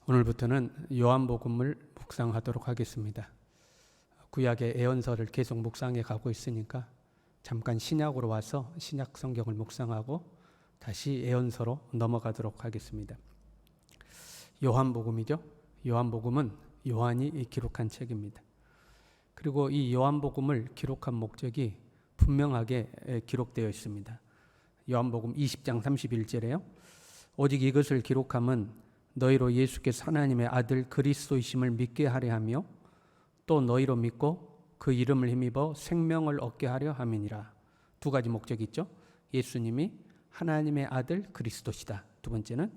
오늘부터는 요한복음을 묵상하도록 하겠습니다. 구약의 예언서를 계속 묵상해 가고 있으니까 잠깐 신약으로 와서 신약 성경을 묵상하고 다시 예언서로 넘어가도록 하겠습니다. 요한복음이죠. 요한복음은 요한이 기록한 책입니다. 그리고 이 요한복음을 기록한 목적이 분명하게 기록되어 있습니다. 요한복음 20장 31절에요. 오직 이것을 기록함은 너희로 예수께서 하나님의 아들 그리스도이심을 믿게 하려 하며 또 너희로 믿고 그 이름을 힘입어 생명을 얻게 하려 함이니라. 두 가지 목적이 있죠. 예수님이 하나님의 아들 그리스도시다. 두 번째는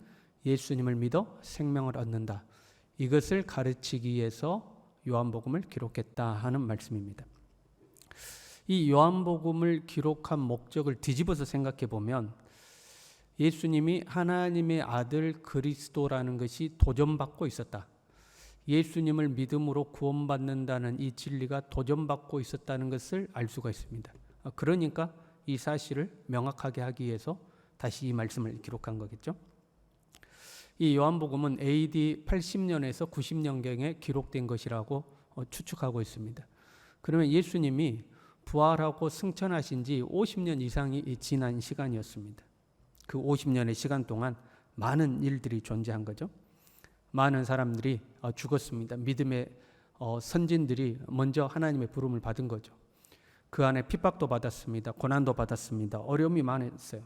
예수님을 믿어 생명을 얻는다. 이것을 가르치기 위해서 요한복음을 기록했다 하는 말씀입니다. 이 요한복음을 기록한 목적을 뒤집어서 생각해 보면 예수님이 하나님의 아들 그리스도라는 것이 도전받고 있었다. 예수님을 믿음으로 구원받는다는 이 진리가 도전받고 있었다는 것을 알 수가 있습니다. 그러니까 이 사실을 명확하게 하기 위해서 다시 이 말씀을 기록한 거겠죠. 이 요한복음은 AD 80년에서 90년경에 기록된 것이라고 추측하고 있습니다. 그러면 예수님이 부활하고 승천하신 지 50년 이상이 지난 시간이었습니다. 그 50년의 시간 동안 많은 일들이 존재한 거죠. 많은 사람들이 죽었습니다. 믿음의 선진들이 먼저 하나님의 부름을 받은 거죠. 그 안에 핍박도 받았습니다. 고난도 받았습니다. 어려움이 많았어요.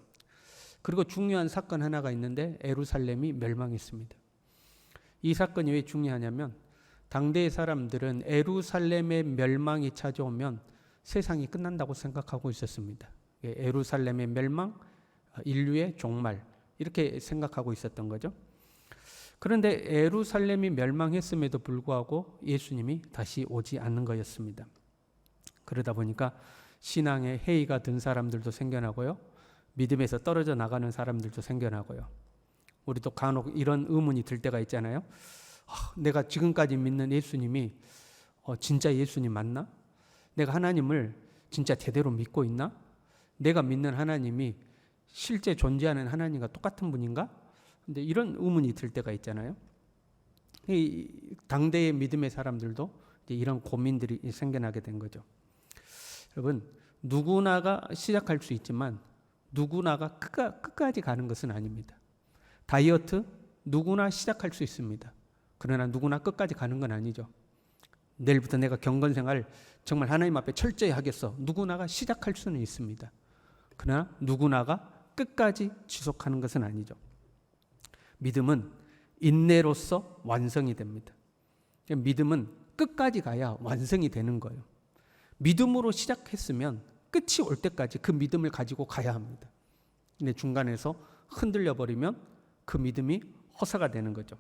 그리고 중요한 사건 하나가 있는데 예루살렘이 멸망했습니다. 이 사건이 왜 중요하냐면 당대의 사람들은 예루살렘의 멸망이 찾아오면 세상이 끝난다고 생각하고 있었습니다. 예루살렘의 멸망, 인류의 종말 이렇게 생각하고 있었던 거죠. 그런데 예루살렘이 멸망했음에도 불구하고 예수님이 다시 오지 않는 거였습니다. 그러다 보니까 신앙에 해이가 든 사람들도 생겨나고요. 믿음에서 떨어져 나가는 사람들도 생겨나고요. 우리도 간혹 이런 의문이 들 때가 있잖아요. 내가 지금까지 믿는 예수님이 진짜 예수님 맞나? 내가 하나님을 진짜 제대로 믿고 있나? 내가 믿는 하나님이 실제 존재하는 하나님과 똑같은 분인가? 근데 이런 의문이 들 때가 있잖아요. 이 당대의 믿음의 사람들도 이런 고민들이 생겨나게 된 거죠. 여러분, 누구나가 시작할 수 있지만 누구나가 끝까지 가는 것은 아닙니다. 다이어트 누구나 시작할 수 있습니다. 그러나 누구나 끝까지 가는 건 아니죠. 내일부터 내가 경건생활 정말 하나님 앞에 철저히 하겠어. 누구나가 시작할 수는 있습니다. 그러나 누구나가 끝까지 지속하는 것은 아니죠. 믿음은 인내로서 완성이 됩니다. 믿음은 끝까지 가야 완성이 되는 거예요. 믿음으로 시작했으면 끝이 올 때까지 그 믿음을 가지고 가야 합니다. 근데 중간에서 흔들려 버리면 그 믿음이 허사가 되는 거죠.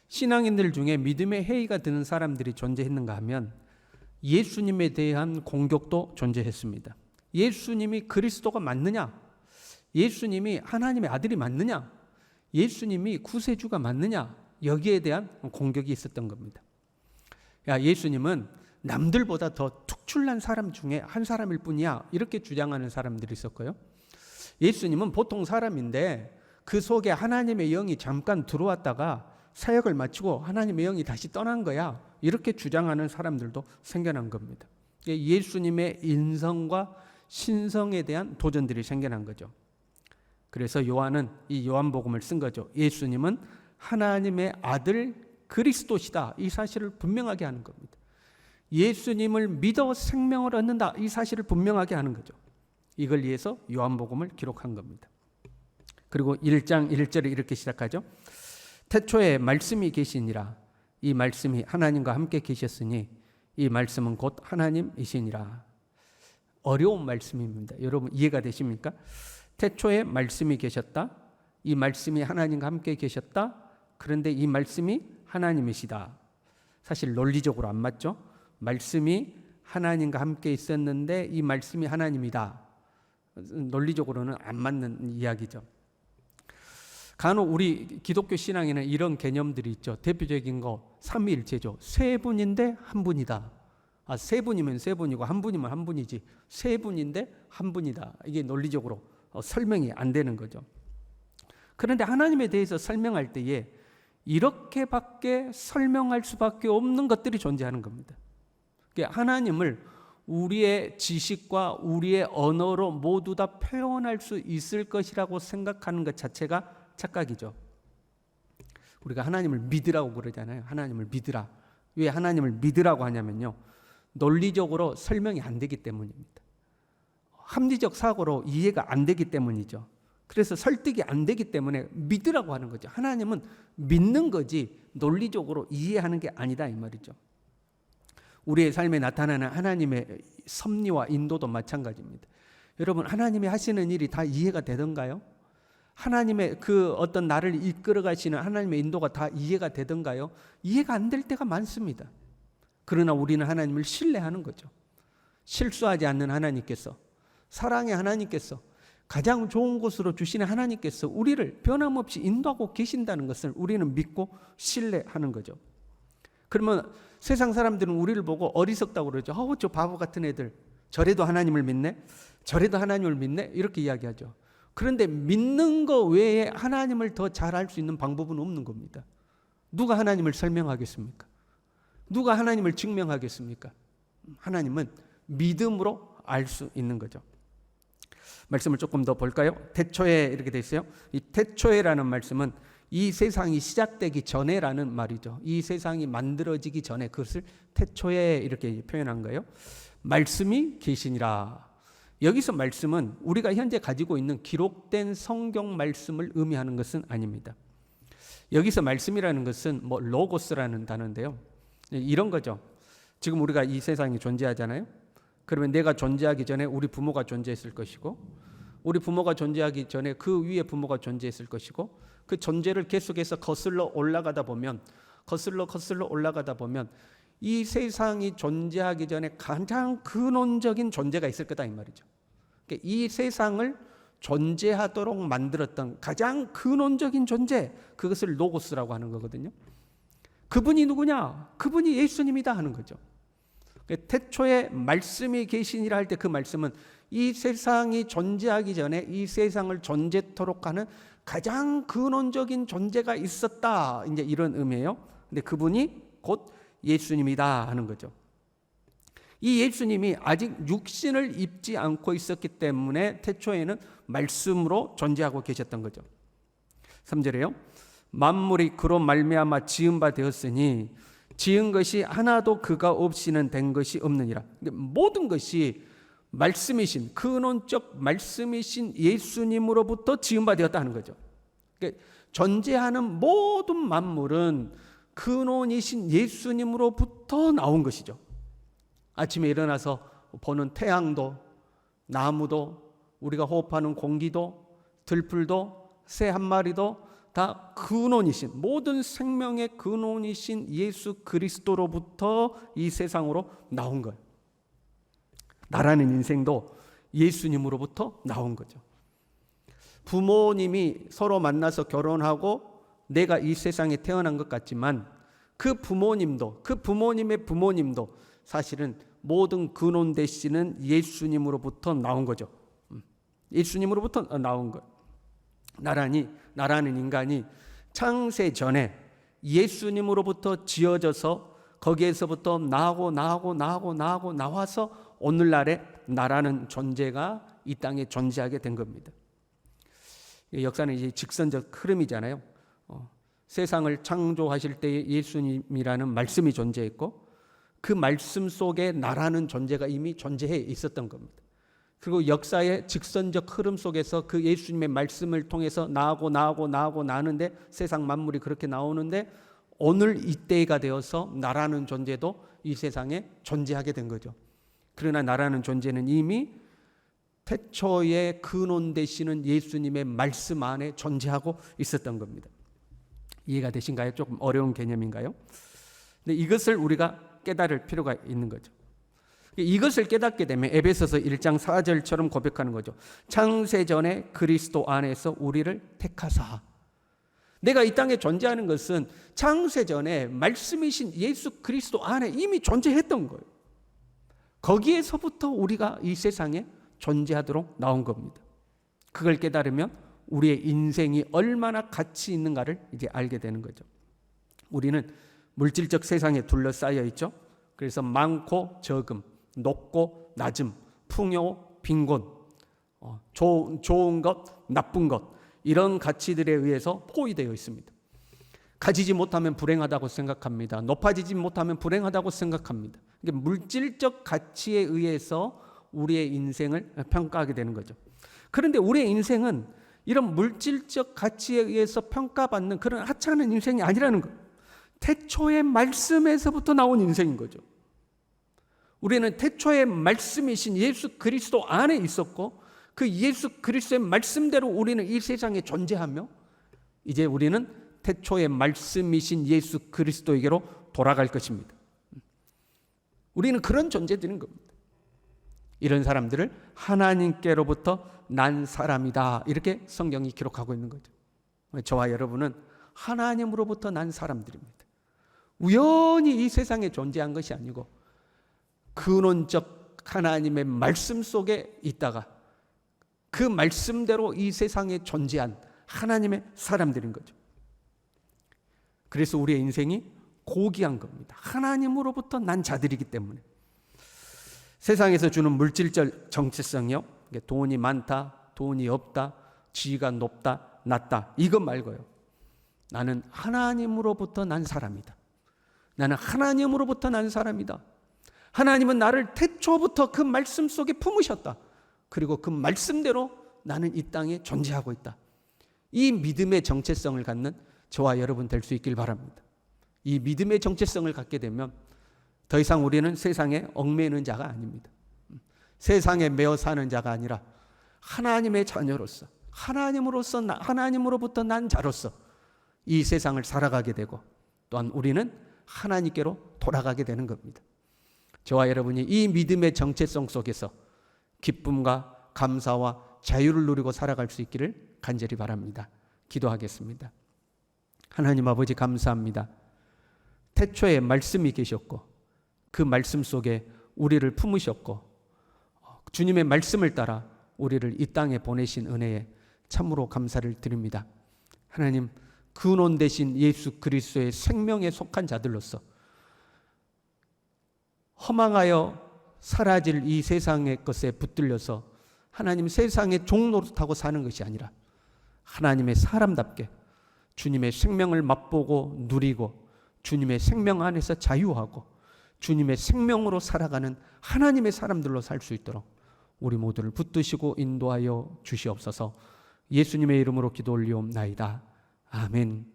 신앙인들 중에 믿음의 해이가 드는 사람들이 존재했는가 하면 예수님에 대한 공격도 존재했습니다. 예수님이 그리스도가 맞느냐? 예수님이 하나님의 아들이 맞느냐? 예수님이 구세주가 맞느냐? 여기에 대한 공격이 있었던 겁니다. 예수님은 남들보다 더 특출난 사람 중에 한 사람일 뿐이야. 이렇게 주장하는 사람들이 있었고요. 예수님은 보통 사람인데 그 속에 하나님의 영이 잠깐 들어왔다가 사역을 마치고 하나님의 영이 다시 떠난 거야. 이렇게 주장하는 사람들도 생겨난 겁니다. 예수님의 인성과 신성에 대한 도전들이 생겨난 거죠. 그래서 요한은 이 요한복음을 쓴 거죠. 예수님은 하나님의 아들 그리스도시다. 이 사실을 분명하게 하는 겁니다. 예수님을 믿어 생명을 얻는다. 이 사실을 분명하게 하는 거죠. 이걸 위해서 요한복음을 기록한 겁니다. 그리고 1장 1절에 이렇게 시작하죠. 태초에 말씀이 계시니라. 이 말씀이 하나님과 함께 계셨으니 이 말씀은 곧 하나님이시니라. 어려운 말씀입니다. 여러분 이해가 되십니까? 태초에 말씀이 계셨다. 이 말씀이 하나님과 함께 계셨다. 그런데 이 말씀이 하나님이시다. 사실 논리적으로 안 맞죠? 말씀이 하나님과 함께 있었는데 이 말씀이 하나님이다. 논리적으로는 안 맞는 이야기죠. 간혹 우리 기독교 신앙에는 이런 개념들이 있죠. 대표적인 거 삼위일체죠. 세 분인데 한 분이다. 세 분이면 세 분이고 한 분이면 한 분이지 세 분인데 한 분이다. 이게 논리적으로 설명이 안 되는 거죠. 그런데 하나님에 대해서 설명할 때에 이렇게밖에 설명할 수밖에 없는 것들이 존재하는 겁니다. 하나님을 우리의 지식과 우리의 언어로 모두 다 표현할 수 있을 것이라고 생각하는 것 자체가 착각이죠. 우리가 하나님을 믿으라고 그러잖아요. 하나님을 믿으라. 왜 하나님을 믿으라고 하냐면요, 논리적으로 설명이 안 되기 때문입니다. 합리적 사고로 이해가 안 되기 때문이죠. 그래서 설득이 안 되기 때문에 믿으라고 하는 거죠. 하나님은 믿는 거지 논리적으로 이해하는 게 아니다 이 말이죠. 우리의 삶에 나타나는 하나님의 섭리와 인도도 마찬가지입니다. 여러분, 하나님이 하시는 일이 다 이해가 되던가요? 하나님의 그 어떤 나를 이끌어 가시는 하나님의 인도가 다 이해가 되던가요? 이해가 안 될 때가 많습니다. 그러나 우리는 하나님을 신뢰하는 거죠. 실수하지 않는 하나님께서, 사랑의 하나님께서, 가장 좋은 곳으로 주시는 하나님께서 우리를 변함없이 인도하고 계신다는 것을 우리는 믿고 신뢰하는 거죠. 그러면 세상 사람들은 우리를 보고 어리석다고 그러죠. 저 바보 같은 애들, 저래도 하나님을 믿네? 저래도 하나님을 믿네? 이렇게 이야기하죠. 그런데 믿는 거 외에 하나님을 더 잘 알 수 있는 방법은 없는 겁니다. 누가 하나님을 설명하겠습니까? 누가 하나님을 증명하겠습니까? 하나님은 믿음으로 알 수 있는 거죠. 말씀을 조금 더 볼까요? 태초에 이렇게 돼 있어요. 이 태초에라는 말씀은 이 세상이 시작되기 전에라는 말이죠. 이 세상이 만들어지기 전에 그것을 태초에 이렇게 표현한 거예요. 말씀이 계시니라. 여기서 말씀은 우리가 현재 가지고 있는 기록된 성경 말씀을 의미하는 것은 아닙니다. 여기서 말씀이라는 것은 로고스라는 단어인데요. 이런 거죠. 지금 우리가 이 세상에 존재하잖아요. 그러면 내가 존재하기 전에 우리 부모가 존재했을 것이고, 우리 부모가 존재하기 전에 그 위에 부모가 존재했을 것이고, 그 존재를 계속해서 거슬러 올라가다 보면 이 세상이 존재하기 전에 가장 근원적인 존재가 있을 거다 이 말이죠. 그러니까 이 세상을 존재하도록 만들었던 가장 근원적인 존재, 그것을 로고스라고 하는 거거든요. 그분이 누구냐? 그분이 예수님이다 하는 거죠. 태초에 말씀이 계시니라 할 때 그 말씀은 이 세상이 존재하기 전에 이 세상을 존재토록 하는 가장 근원적인 존재가 있었다, 이제 이런 의미예요. 근데 그분이 곧 예수님이다 하는 거죠. 이 예수님이 아직 육신을 입지 않고 있었기 때문에 태초에는 말씀으로 존재하고 계셨던 거죠. 3절에요. 만물이 그로 말미암아 지은 바 되었으니 지은 것이 하나도 그가 없이는 된 것이 없느니라. 모든 것이 말씀이신, 근원적 말씀이신 예수님으로부터 지은 바 되었다 하는 거죠. 그러니까 존재하는 모든 만물은 근원이신 예수님으로부터 나온 것이죠. 아침에 일어나서 보는 태양도, 나무도, 우리가 호흡하는 공기도, 들풀도, 새 한 마리도 다 근원이신, 모든 생명의 근원이신 예수 그리스도로부터 이 세상으로 나온 거예요. 나라는 인생도 예수님으로부터 나온 거죠. 부모님이 서로 만나서 결혼하고 내가 이 세상에 태어난 것 같지만 그 부모님도, 그 부모님의 부모님도 사실은 모든 근원 되시는 예수님으로부터 나온 거죠. 예수님으로부터 나온 것. 나라는 인간이 창세 전에 예수님으로부터 지어져서 거기에서부터 나와서 오늘날의 나라는 존재가 이 땅에 존재하게 된 겁니다. 역사는 이제 직선적 흐름이잖아요. 세상을 창조하실 때 예수님이라는 말씀이 존재했고 그 말씀 속에 나라는 존재가 이미 존재해 있었던 겁니다. 그리고 역사의 직선적 흐름 속에서 그 예수님의 말씀을 통해서 나는데 세상 만물이 그렇게 나오는데 오늘 이때가 되어서 나라는 존재도 이 세상에 존재하게 된 거죠. 그러나 나라는 존재는 이미 태초에 근원 되시는 예수님의 말씀 안에 존재하고 있었던 겁니다. 이해가 되신가요? 조금 어려운 개념인가요? 근데 이것을 우리가 깨달을 필요가 있는 거죠. 이것을 깨닫게 되면 에베소서 1장 4절처럼 고백하는 거죠. 창세전에 그리스도 안에서 우리를 택하사. 내가 이 땅에 존재하는 것은 창세전에 말씀이신 예수 그리스도 안에 이미 존재했던 거예요. 거기에서부터 우리가 이 세상에 존재하도록 나온 겁니다. 그걸 깨달으면 우리의 인생이 얼마나 가치 있는가를 이제 알게 되는 거죠. 우리는 물질적 세상에 둘러싸여 있죠. 그래서 많고 적음, 높고 낮음, 풍요, 빈곤, 좋은 것, 나쁜 것, 이런 가치들에 의해서 포위되어 있습니다. 가지지 못하면 불행하다고 생각합니다. 높아지지 못하면 불행하다고 생각합니다. 그러니까 물질적 가치에 의해서 우리의 인생을 평가하게 되는 거죠. 그런데 우리의 인생은 이런 물질적 가치에 의해서 평가받는 그런 하찮은 인생이 아니라는 거예요. 태초의 말씀에서부터 나온 인생인 거죠. 우리는 태초의 말씀이신 예수 그리스도 안에 있었고, 그 예수 그리스도의 말씀대로 우리는 이 세상에 존재하며, 이제 우리는 태초의 말씀이신 예수 그리스도에게로 돌아갈 것입니다. 우리는 그런 존재들인 겁니다. 이런 사람들을 하나님께로부터 난 사람이다, 이렇게 성경이 기록하고 있는 거죠. 저와 여러분은 하나님으로부터 난 사람들입니다. 우연히 이 세상에 존재한 것이 아니고 근원적 하나님의 말씀 속에 있다가 그 말씀대로 이 세상에 존재한 하나님의 사람들인 거죠. 그래서 우리의 인생이 고귀한 겁니다. 하나님으로부터 난 자들이기 때문에. 세상에서 주는 물질적 정체성이요, 돈이 많다, 돈이 없다, 지위가 높다, 낮다, 이것 말고요, 나는 하나님으로부터 난 사람이다. 나는 하나님으로부터 난 사람이다. 하나님은 나를 태초부터 그 말씀 속에 품으셨다. 그리고 그 말씀대로 나는 이 땅에 존재하고 있다. 이 믿음의 정체성을 갖는 저와 여러분 될 수 있길 바랍니다. 이 믿음의 정체성을 갖게 되면 더 이상 우리는 세상에 얽매이는 자가 아닙니다. 세상에 매어 사는 자가 아니라 하나님의 자녀로서, 하나님으로부터 난 자로서 이 세상을 살아가게 되고, 또한 우리는 하나님께로 돌아가게 되는 겁니다. 저와 여러분이 이 믿음의 정체성 속에서 기쁨과 감사와 자유를 누리고 살아갈 수 있기를 간절히 바랍니다. 기도하겠습니다. 하나님 아버지, 감사합니다. 태초에 말씀이 계셨고 그 말씀 속에 우리를 품으셨고 주님의 말씀을 따라 우리를 이 땅에 보내신 은혜에 참으로 감사를 드립니다. 하나님, 근원 되신 예수 그리스도의 생명에 속한 자들로서 허망하여 사라질 이 세상의 것에 붙들려서 하나님 세상의 종노릇하고 사는 것이 아니라 하나님의 사람답게 주님의 생명을 맛보고 누리고 주님의 생명 안에서 자유하고 주님의 생명으로 살아가는 하나님의 사람들로 살 수 있도록 우리 모두를 붙드시고 인도하여 주시옵소서. 예수님의 이름으로 기도 올리옵나이다. 아멘.